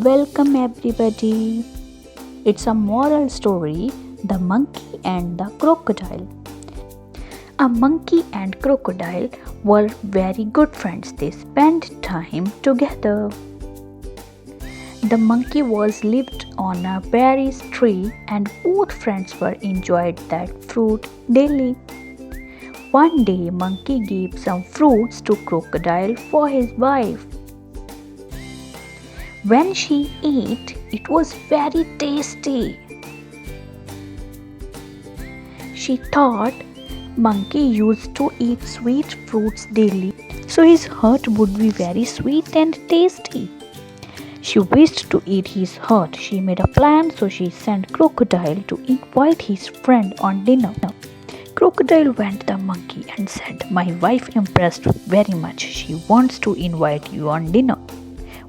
Welcome everybody. It's a moral story, The Monkey and the Crocodile. A monkey and crocodile were very good friends. They spent time together. The monkey was lived on a berries tree and both friends were enjoyed that fruit daily. One day monkey gave some fruits to crocodile for his wife. When she ate, it was very tasty. She thought monkey used to eat sweet fruits daily, so his heart would be very sweet and tasty. She wished to eat his heart. She made a plan, so she sent Crocodile to invite his friend on dinner. Crocodile went to the monkey and said, "My wife impressed very much. She wants to invite you on dinner."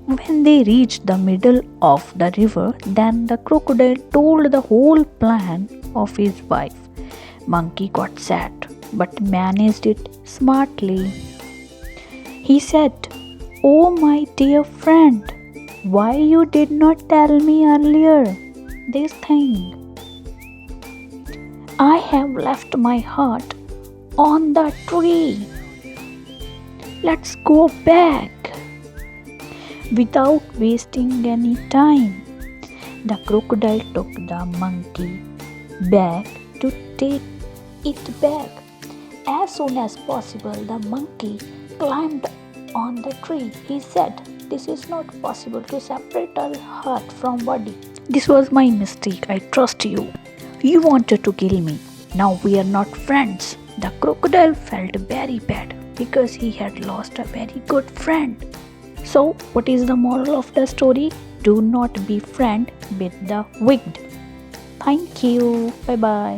When they reached the middle of the river, then the crocodile told the whole plan of his wife. Monkey got sad, but managed it smartly. He said, "Oh my dear friend, why you did not tell me earlier this thing? I have left my heart on the tree. Let's go back." Without wasting any time, the crocodile took the monkey back to take it back. As soon as possible, the monkey climbed on the tree. He said, "This is not possible to separate our heart from body. This was my mistake. I trust you. You wanted to kill me. Now we are not friends." The crocodile felt very bad because he had lost a very good friend. So, what is the moral of the story? Do not be friend with the wicked. Thank you. Bye bye.